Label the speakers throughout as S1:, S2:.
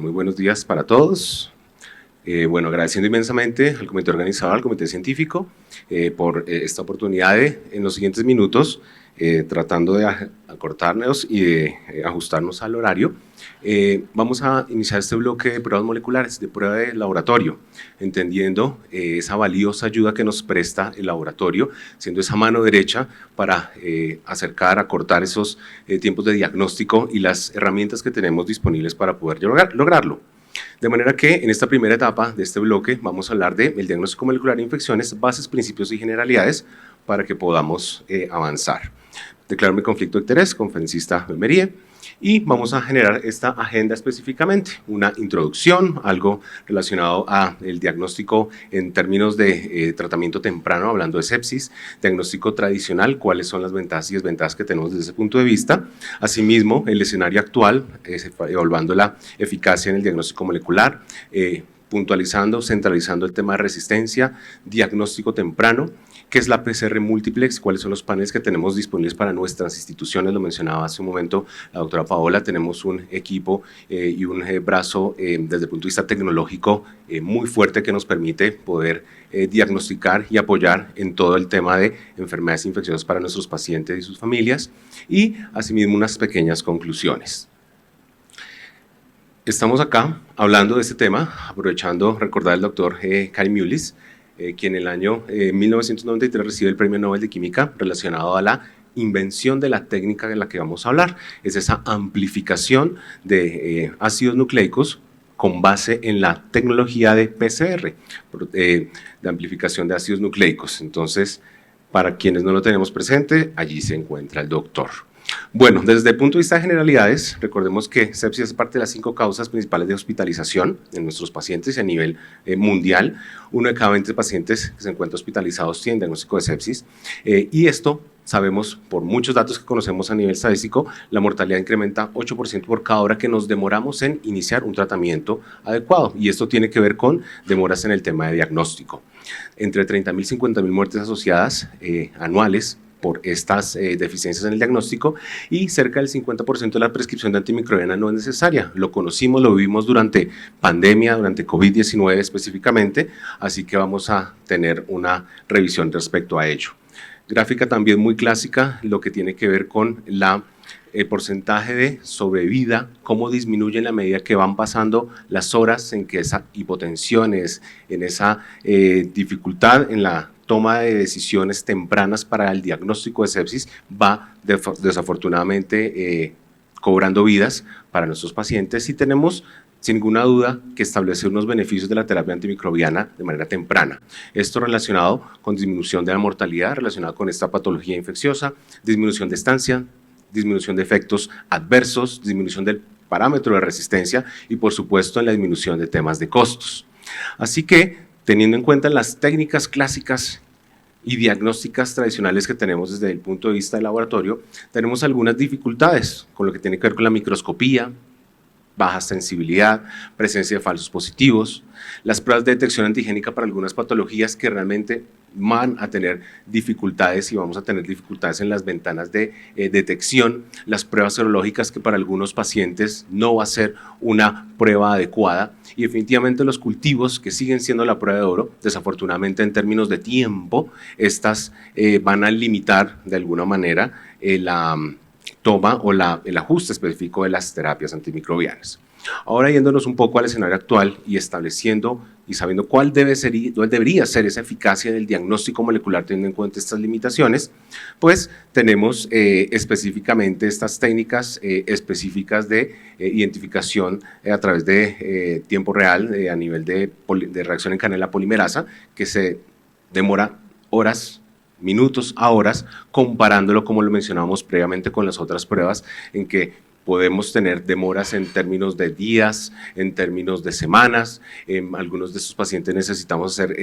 S1: muy buenos días para todos. Bueno, agradeciendo inmensamente al comité organizador, al comité científico, por esta oportunidad de, en los siguientes minutos, tratando de acortarnos y de ajustarnos al horario, vamos a iniciar este bloque de pruebas moleculares, de prueba de laboratorio, entendiendo esa valiosa ayuda que nos presta el laboratorio, siendo esa mano derecha para acercar, acortar esos tiempos de diagnóstico y las herramientas que tenemos disponibles para poder lograrlo. De manera que en esta primera etapa de este bloque vamos a hablar del diagnóstico molecular de infecciones, bases, principios y generalidades para que podamos avanzar. Declaro mi conflicto de interés, conferencista Belmerie, y vamos a generar esta agenda específicamente, una introducción, algo relacionado al diagnóstico en términos de tratamiento temprano, hablando de sepsis, diagnóstico tradicional, cuáles son las ventajas y desventajas que tenemos desde ese punto de vista, asimismo el escenario actual, evaluando la eficacia en el diagnóstico molecular, puntualizando, centralizando el tema de resistencia, diagnóstico temprano, qué es la PCR múltiplex, cuáles son los paneles que tenemos disponibles para nuestras instituciones, lo mencionaba hace un momento la doctora Paola, tenemos un equipo y un brazo desde el punto de vista tecnológico muy fuerte que nos permite poder diagnosticar y apoyar en todo el tema de enfermedades infecciosas para nuestros pacientes y sus familias, y asimismo unas pequeñas conclusiones. Estamos acá hablando de este tema, aprovechando recordar al doctor Kai Mullis, quien en el año 1993 recibe el Premio Nobel de Química relacionado a la invención de la técnica de la que vamos a hablar. Es esa amplificación de ácidos nucleicos con base en la tecnología de PCR, de amplificación de ácidos nucleicos. Entonces, para quienes no lo tenemos presente, allí se encuentra el doctor. Bueno, desde el punto de vista de generalidades, recordemos que sepsis es parte de las 5 causas principales de hospitalización en nuestros pacientes a nivel mundial. 1 de cada 20 pacientes que se encuentran hospitalizados tienen diagnóstico de sepsis y esto sabemos por muchos datos que conocemos a nivel estadístico, la mortalidad incrementa 8% por cada hora que nos demoramos en iniciar un tratamiento adecuado, y esto tiene que ver con demoras en el tema de diagnóstico. Entre 30.000 y 50.000 muertes asociadas anuales por estas deficiencias en el diagnóstico, y cerca del 50% de la prescripción de antimicrobiana no es necesaria. Lo conocimos, lo vivimos durante pandemia, durante COVID-19 específicamente, así que vamos a tener una revisión respecto a ello. Gráfica también muy clásica, lo que tiene que ver con el porcentaje de sobrevida, cómo disminuye en la medida que van pasando las horas en que esa hipotensión es, en esa dificultad en la toma de decisiones tempranas para el diagnóstico de sepsis, va desafortunadamente cobrando vidas para nuestros pacientes, y tenemos sin ninguna duda que establecer unos beneficios de la terapia antimicrobiana de manera temprana. Esto relacionado con disminución de la mortalidad, relacionado con esta patología infecciosa, disminución de estancia, disminución de efectos adversos, disminución del parámetro de resistencia y por supuesto en la disminución de temas de costos. Así que, teniendo en cuenta las técnicas clásicas y diagnósticas tradicionales que tenemos desde el punto de vista del laboratorio, tenemos algunas dificultades con lo que tiene que ver con la microscopía, baja sensibilidad, presencia de falsos positivos, las pruebas de detección antigénica para algunas patologías que realmente van a tener dificultades y vamos a tener dificultades en las ventanas de detección, las pruebas serológicas que para algunos pacientes no va a ser una prueba adecuada, y definitivamente los cultivos que siguen siendo la prueba de oro, desafortunadamente en términos de tiempo, estas van a limitar de alguna manera la toma o el ajuste específico de las terapias antimicrobianas. Ahora yéndonos un poco al escenario actual y estableciendo y sabiendo cuál debería ser esa eficacia del diagnóstico molecular teniendo en cuenta estas limitaciones, pues tenemos específicamente estas técnicas específicas de identificación a través de tiempo real a nivel de reacción en cadena polimerasa, que se demora horas, minutos a horas, comparándolo, como lo mencionábamos previamente, con las otras pruebas en que podemos tener demoras en términos de días, en términos de semanas. Algunos de estos pacientes necesitamos hacer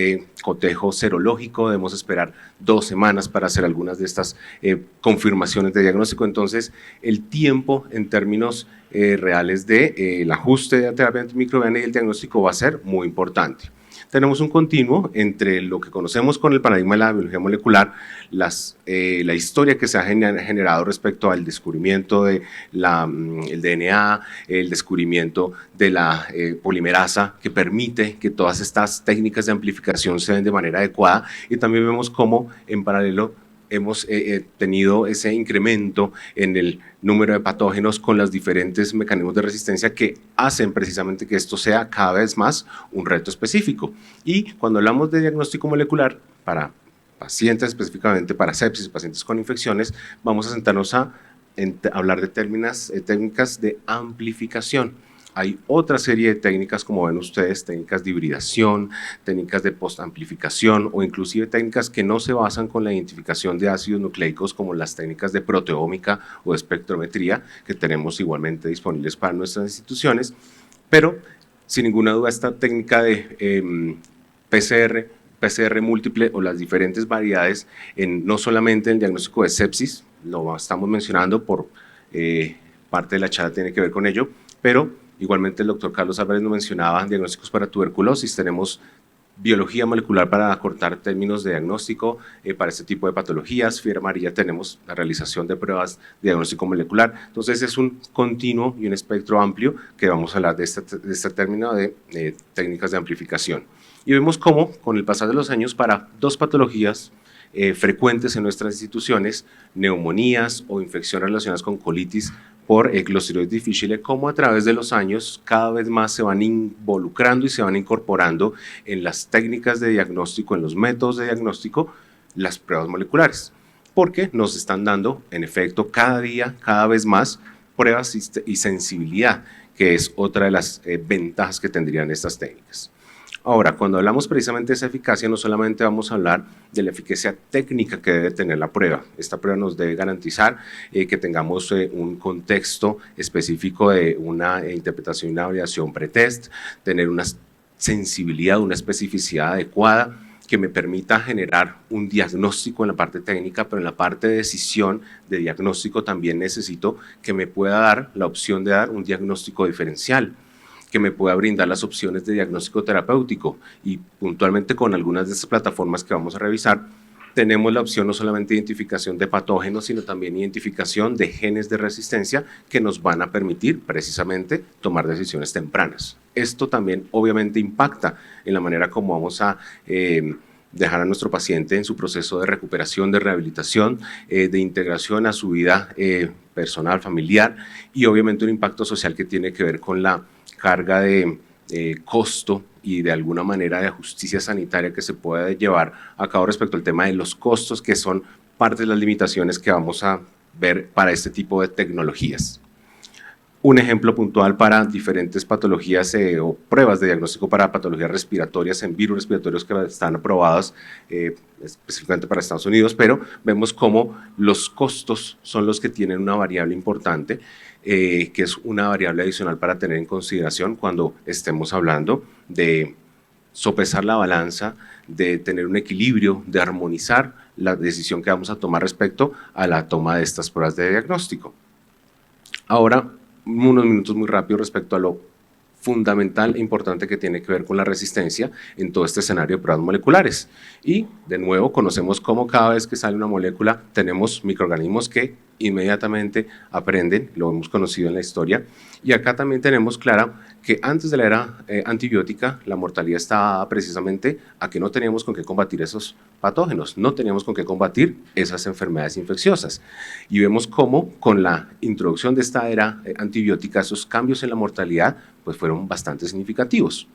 S1: cotejo serológico, debemos esperar 2 semanas para hacer algunas de estas confirmaciones de diagnóstico. Entonces, el tiempo en términos reales del ajuste de la terapia antimicrobiana y el diagnóstico va a ser muy importante. tenemos un continuo entre lo que conocemos con el paradigma de la biología molecular, la historia que se ha generado respecto al descubrimiento de el DNA, el descubrimiento de la polimerasa que permite que todas estas técnicas de amplificación se den de manera adecuada, y también vemos cómo en paralelo hemos tenido ese incremento en el número de patógenos con los diferentes mecanismos de resistencia que hacen precisamente que esto sea cada vez más un reto específico. Y cuando hablamos de diagnóstico molecular para pacientes, específicamente para sepsis, pacientes con infecciones, vamos a sentarnos a hablar de técnicas de amplificación. Hay otra serie de técnicas, como ven ustedes, técnicas de hibridación, técnicas de postamplificación o inclusive técnicas que no se basan con la identificación de ácidos nucleicos, como las técnicas de proteómica o de espectrometría, que tenemos igualmente disponibles para nuestras instituciones, pero sin ninguna duda esta técnica de PCR múltiple o las diferentes variedades, no solamente en el diagnóstico de sepsis, lo estamos mencionando por parte de la charla tiene que ver con ello, pero igualmente el doctor Carlos Álvarez nos mencionaba diagnósticos para tuberculosis, tenemos biología molecular para acortar términos de diagnóstico para este tipo de patologías, fiebre amarilla tenemos la realización de pruebas de diagnóstico molecular, entonces es un continuo y un espectro amplio que vamos a hablar de este término de técnicas de amplificación. Y vemos cómo con el pasar de los años para dos patologías frecuentes en nuestras instituciones, neumonías o infecciones relacionadas con colitis por Clostridium difficile, como a través de los años cada vez más se van involucrando y se van incorporando en las técnicas de diagnóstico, en los métodos de diagnóstico, las pruebas moleculares, porque nos están dando, en efecto, cada día, cada vez más pruebas y sensibilidad, que es otra de las ventajas que tendrían estas técnicas. Ahora, cuando hablamos precisamente de esa eficacia, no solamente vamos a hablar de la eficacia técnica que debe tener la prueba. Esta prueba nos debe garantizar que tengamos un contexto específico de una interpretación y una validación pretest, tener una sensibilidad, una especificidad adecuada que me permita generar un diagnóstico en la parte técnica, pero en la parte de decisión de diagnóstico también necesito que me pueda dar la opción de dar un diagnóstico diferencial, que me pueda brindar las opciones de diagnóstico terapéutico, y puntualmente con algunas de estas plataformas que vamos a revisar tenemos la opción no solamente de identificación de patógenos, sino también identificación de genes de resistencia que nos van a permitir precisamente tomar decisiones tempranas. Esto también obviamente impacta en la manera como vamos a dejar a nuestro paciente en su proceso de recuperación, de rehabilitación, de integración a su vida personal, familiar, y obviamente un impacto social que tiene que ver con la carga de costo y de alguna manera de justicia sanitaria que se puede llevar a cabo respecto al tema de los costos, que son parte de las limitaciones que vamos a ver para este tipo de tecnologías. Un ejemplo puntual para diferentes patologías o pruebas de diagnóstico para patologías respiratorias en virus respiratorios que están aprobados específicamente para Estados Unidos, pero vemos cómo los costos son los que tienen una variable importante, que es una variable adicional para tener en consideración cuando estemos hablando de sopesar la balanza, de tener un equilibrio, de armonizar la decisión que vamos a tomar respecto a la toma de estas pruebas de diagnóstico. Ahora, unos minutos muy rápido respecto a lo fundamental e importante que tiene que ver con la resistencia en todo este escenario de pruebas moleculares. Y de nuevo conocemos cómo cada vez que sale una molécula tenemos microorganismos que inmediatamente aprenden, lo hemos conocido en la historia, y acá también tenemos claro que antes de la era antibiótica la mortalidad estaba precisamente a que no teníamos con qué combatir esos patógenos, no teníamos con qué combatir esas enfermedades infecciosas, y vemos cómo con la introducción de esta era antibiótica esos cambios en la mortalidad pues fueron bastante significativos.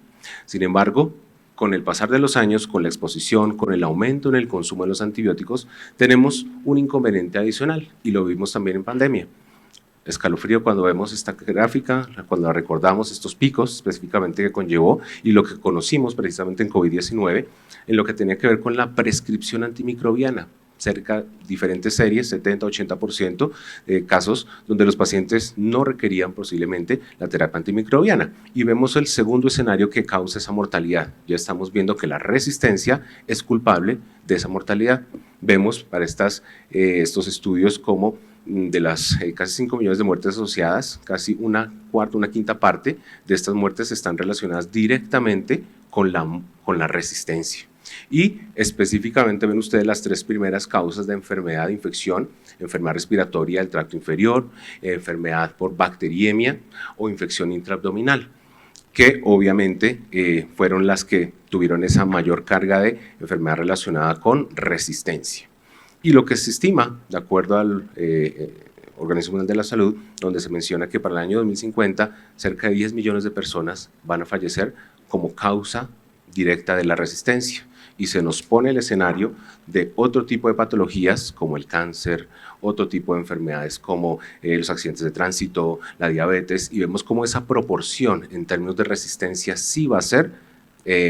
S1: Sin embargo, con el pasar de los años, con la exposición, con el aumento en el consumo de los antibióticos, tenemos un inconveniente adicional, y lo vimos también en pandemia. Escalofrío cuando vemos esta gráfica, cuando recordamos estos picos específicamente que conllevó y lo que conocimos precisamente en COVID-19, en lo que tenía que ver con la prescripción antimicrobiana. Cerca de diferentes series, 70-80% de casos donde los pacientes no requerían posiblemente la terapia antimicrobiana. Y vemos el segundo escenario que causa esa mortalidad. Ya estamos viendo que la resistencia es culpable de esa mortalidad. Vemos para estos estudios como de las casi 5 millones de muertes asociadas, casi una cuarta, una quinta parte de estas muertes están relacionadas directamente con la resistencia. Y específicamente ven ustedes las 3 primeras causas de enfermedad de infección: enfermedad respiratoria del tracto inferior, enfermedad por bacteriemia o infección intraabdominal, que obviamente fueron las que tuvieron esa mayor carga de enfermedad relacionada con resistencia. Y lo que se estima, de acuerdo al Organización Mundial de la Salud, donde se menciona que para el año 2050 cerca de 10 millones de personas van a fallecer como causa directa de la resistencia. Y se nos pone el escenario de otro tipo de patologías como el cáncer, otro tipo de enfermedades como los accidentes de tránsito, la diabetes, y vemos cómo esa proporción en términos de resistencia sí va a ser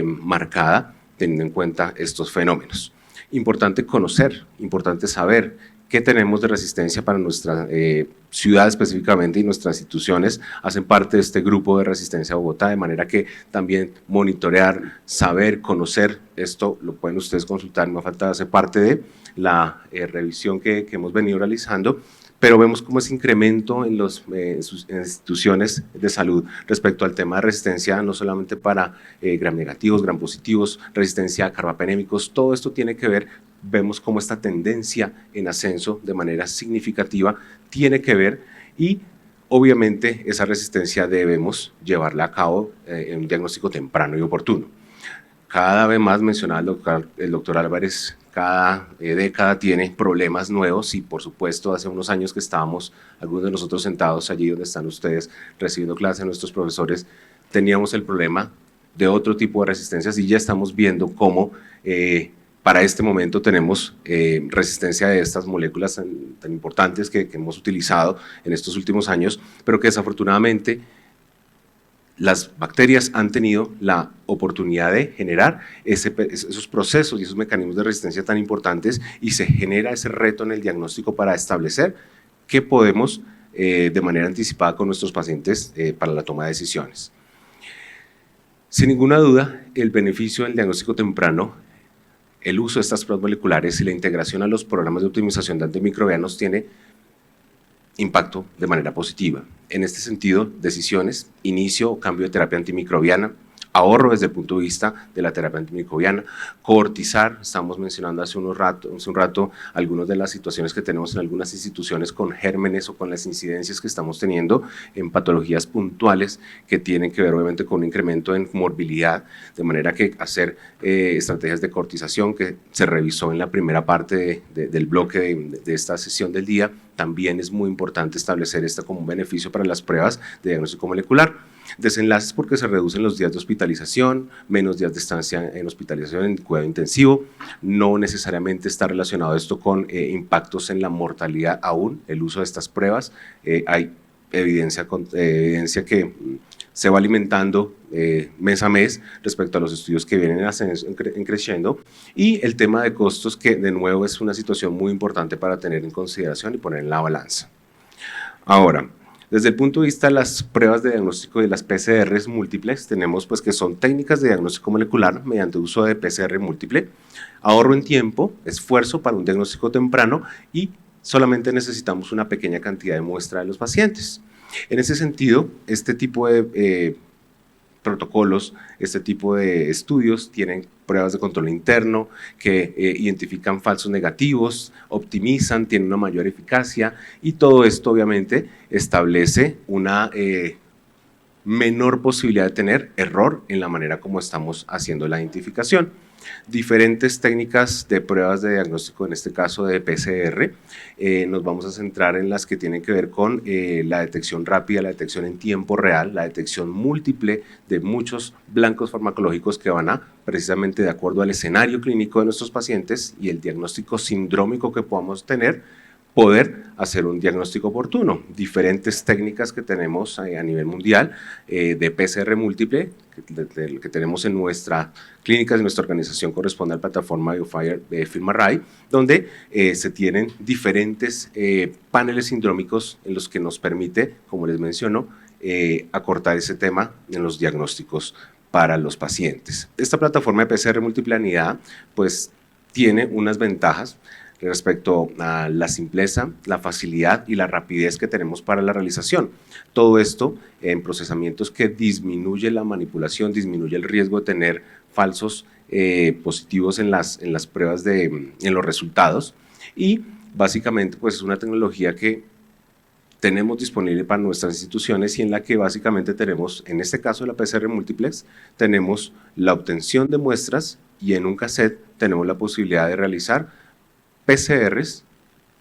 S1: marcada teniendo en cuenta estos fenómenos. Importante conocer, importante saber qué tenemos de resistencia para nuestra ciudad específicamente, y nuestras instituciones hacen parte de este grupo de resistencia a Bogotá, de manera que también monitorear, saber, conocer, esto lo pueden ustedes consultar, no falta, hace parte de la revisión que hemos venido realizando, pero vemos cómo ese incremento en las instituciones de salud respecto al tema de resistencia, no solamente para gram negativos, gram positivos, resistencia a carbapenémicos, todo esto tiene que ver. Vemos cómo esta tendencia en ascenso de manera significativa tiene que ver, y obviamente esa resistencia debemos llevarla a cabo en un diagnóstico temprano y oportuno. Cada vez más, mencionaba el doctor Álvarez, cada década tiene problemas nuevos, y por supuesto hace unos años que estábamos algunos de nosotros sentados allí donde están ustedes recibiendo clases, nuestros profesores, teníamos el problema de otro tipo de resistencias, y ya estamos viendo cómo para este momento tenemos resistencia de estas moléculas tan importantes que hemos utilizado en estos últimos años, pero que desafortunadamente las bacterias han tenido la oportunidad de generar esos procesos y esos mecanismos de resistencia tan importantes, y se genera ese reto en el diagnóstico para establecer qué podemos de manera anticipada con nuestros pacientes para la toma de decisiones. Sin ninguna duda, el beneficio del diagnóstico temprano, el uso de estas pruebas moleculares y la integración a los programas de optimización de antimicrobianos tiene impacto de manera positiva. En este sentido, decisiones, inicio o cambio de terapia antimicrobiana, ahorro desde el punto de vista de la terapia antimicrobiana, cohortizar, estamos mencionando hace un rato algunas de las situaciones que tenemos en algunas instituciones con gérmenes o con las incidencias que estamos teniendo en patologías puntuales que tienen que ver obviamente con un incremento en morbilidad, de manera que hacer estrategias de cohortización que se revisó en la primera parte del bloque de esta sesión del día. También es muy importante establecer esto como un beneficio para las pruebas de diagnóstico molecular. Desenlaces porque se reducen los días de hospitalización, menos días de estancia en hospitalización en cuidado intensivo. No necesariamente está relacionado esto con impactos en la mortalidad aún, el uso de estas pruebas. Hay evidencia que se va alimentando mes a mes respecto a los estudios que vienen creciendo, y el tema de costos, que de nuevo es una situación muy importante para tener en consideración y poner en la balanza. Ahora, desde el punto de vista de las pruebas de diagnóstico de las PCRs múltiples, tenemos pues que son técnicas de diagnóstico molecular mediante uso de PCR múltiple, ahorro en tiempo, esfuerzo para un diagnóstico temprano, y solamente necesitamos una pequeña cantidad de muestra de los pacientes. En ese sentido, este tipo de protocolos, este tipo de estudios tienen pruebas de control interno que identifican falsos negativos, optimizan, tienen una mayor eficacia, y todo esto obviamente establece una menor posibilidad de tener error en la manera como estamos haciendo la identificación. Diferentes técnicas de pruebas de diagnóstico, en este caso de PCR, nos vamos a centrar en las que tienen que ver con la detección rápida, la detección en tiempo real, la detección múltiple de muchos blancos farmacológicos que van a, precisamente de acuerdo al escenario clínico de nuestros pacientes y el diagnóstico sindrómico que podamos tener, poder hacer un diagnóstico oportuno. Diferentes técnicas que tenemos a nivel mundial de PCR múltiple que tenemos en nuestra clínica, en nuestra organización corresponde a la plataforma BioFire de FilmArray, donde se tienen diferentes paneles sindrómicos en los que nos permite, como les menciono, acortar ese tema en los diagnósticos para los pacientes. Esta plataforma de PCR múltiple anidada pues tiene unas ventajas. respecto a la simpleza, la facilidad y la rapidez que tenemos para la realización. Todo esto en procesamientos que disminuye la manipulación, disminuye el riesgo de tener falsos positivos en las pruebas, en los resultados, y básicamente pues es una tecnología que tenemos disponible para nuestras instituciones y en la que básicamente tenemos, en este caso la PCR Multiplex, tenemos la obtención de muestras y en un cassette tenemos la posibilidad de realizar PCRs,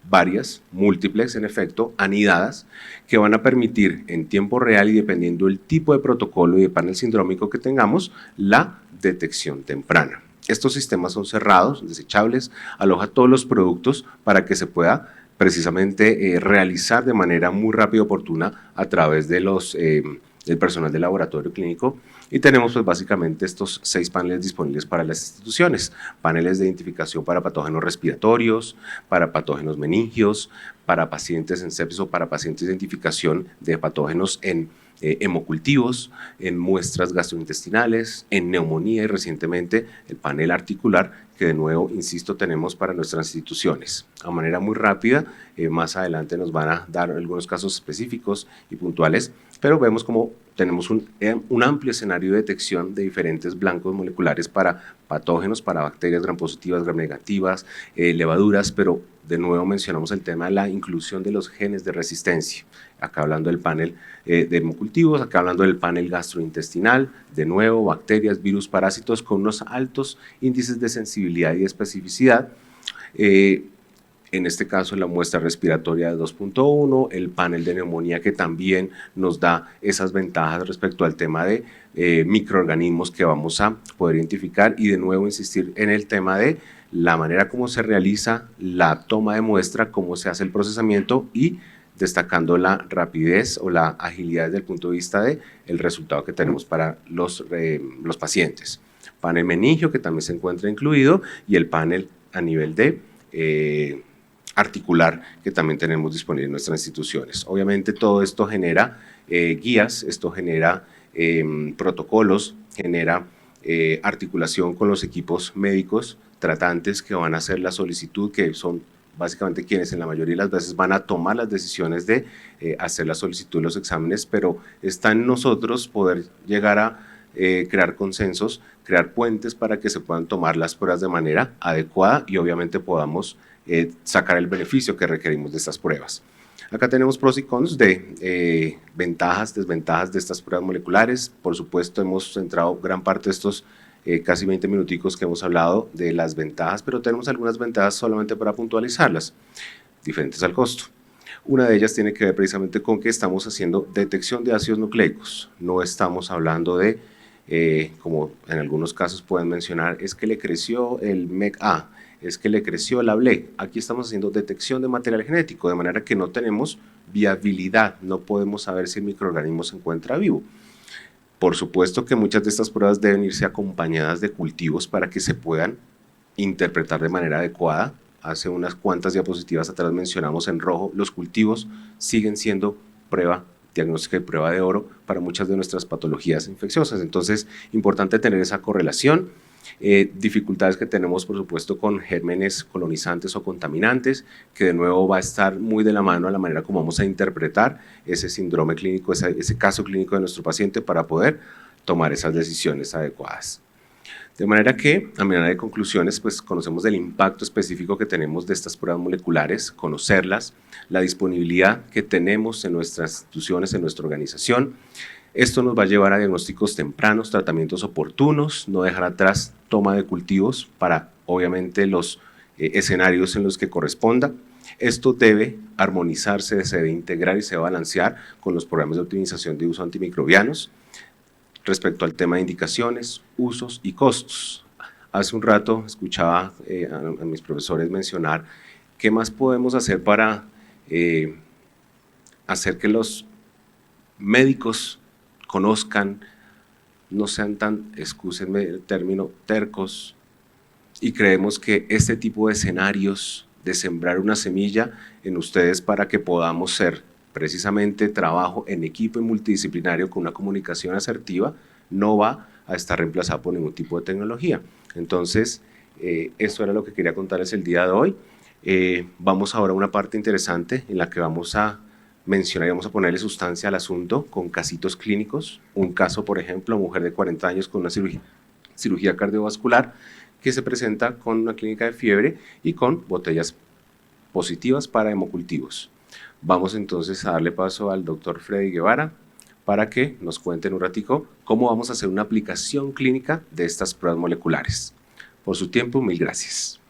S1: varias, múltiples en efecto, anidadas, que van a permitir en tiempo real y dependiendo del tipo de protocolo y de panel sindrómico que tengamos, la detección temprana. Estos sistemas son cerrados, desechables, aloja todos los productos para que se pueda precisamente realizar de manera muy rápida y oportuna a través de del personal del laboratorio clínico, y tenemos pues básicamente estos 6 paneles disponibles para las instituciones: paneles de identificación para patógenos respiratorios, para patógenos meningios, para pacientes en sepsis o para pacientes de identificación de patógenos en hemocultivos, en muestras gastrointestinales, en neumonía y recientemente el panel articular que de nuevo, insisto, tenemos para nuestras instituciones. A manera muy rápida, más adelante nos van a dar algunos casos específicos y puntuales, pero vemos como tenemos un amplio escenario de detección de diferentes blancos moleculares para patógenos, para bacterias gram positivas, gram negativas, levaduras, pero de nuevo mencionamos el tema de la inclusión de los genes de resistencia. Acá hablando del panel de hemocultivos, acá hablando del panel gastrointestinal, de nuevo bacterias, virus, parásitos con unos altos índices de sensibilidad y de especificidad. En este caso la muestra respiratoria de 2.1, el panel de neumonía que también nos da esas ventajas respecto al tema de microorganismos que vamos a poder identificar, y de nuevo insistir en el tema de la manera como se realiza la toma de muestra, cómo se hace el procesamiento y destacando la rapidez o la agilidad desde el punto de vista del resultado que tenemos para los pacientes. Panel meningio que también se encuentra incluido y el panel a nivel de articular que también tenemos disponible en nuestras instituciones. Obviamente todo esto genera guías, esto genera protocolos, genera articulación con los equipos médicos tratantes que van a hacer la solicitud, que son básicamente quienes en la mayoría de las veces van a tomar las decisiones de hacer la solicitud de los exámenes, pero está en nosotros poder llegar a crear consensos, crear puentes para que se puedan tomar las pruebas de manera adecuada y obviamente podamos sacar el beneficio que requerimos de estas pruebas. Acá tenemos pros y cons de ventajas, desventajas de estas pruebas moleculares. Por supuesto, hemos centrado gran parte de estos casi 20 minuticos que hemos hablado de las ventajas, pero tenemos algunas ventajas solamente para puntualizarlas, diferentes al costo. Una de ellas tiene que ver precisamente con que estamos haciendo detección de ácidos nucleicos. No estamos hablando de, como en algunos casos pueden mencionar, es que le creció el MEC-A, es que le creció la BLE. Aquí estamos haciendo detección de material genético, de manera que no tenemos viabilidad, no podemos saber si el microorganismo se encuentra vivo. Por supuesto que muchas de estas pruebas deben irse acompañadas de cultivos para que se puedan interpretar de manera adecuada. Hace unas cuantas diapositivas atrás mencionamos en rojo, los cultivos siguen siendo prueba diagnóstica y prueba de oro para muchas de nuestras patologías infecciosas. Entonces, importante tener esa correlación. Dificultades que tenemos, por supuesto, con gérmenes colonizantes o contaminantes, que de nuevo va a estar muy de la mano a la manera como vamos a interpretar ese síndrome clínico, ese caso clínico de nuestro paciente para poder tomar esas decisiones adecuadas. De manera que, a manera de conclusiones, pues conocemos el impacto específico que tenemos de estas pruebas moleculares, conocerlas, la disponibilidad que tenemos en nuestras instituciones, en nuestra organización. Esto nos va a llevar a diagnósticos tempranos, tratamientos oportunos, no dejar atrás toma de cultivos para, obviamente, los escenarios en los que corresponda. Esto debe armonizarse, se debe integrar y se debe balancear con los programas de optimización de uso antimicrobianos. Respecto al tema de indicaciones, usos y costos. Hace un rato escuchaba a mis profesores mencionar qué más podemos hacer para hacer que los médicos conozcan, no sean tan, excúsenme el término, tercos, y creemos que este tipo de escenarios de sembrar una semilla en ustedes para que podamos ser precisamente trabajo en equipo y multidisciplinario con una comunicación asertiva, no va a estar reemplazado por ningún tipo de tecnología. Entonces, esto era lo que quería contarles el día de hoy. Vamos ahora a una parte interesante en la que vamos a mencionar y vamos a ponerle sustancia al asunto con casitos clínicos. Un caso, por ejemplo, mujer de 40 años con una cirugía cardiovascular que se presenta con una clínica de fiebre y con botellas positivas para hemocultivos. Vamos entonces a darle paso al doctor Freddy Guevara para que nos cuenten un ratico cómo vamos a hacer una aplicación clínica de estas pruebas moleculares. Por su tiempo, mil gracias.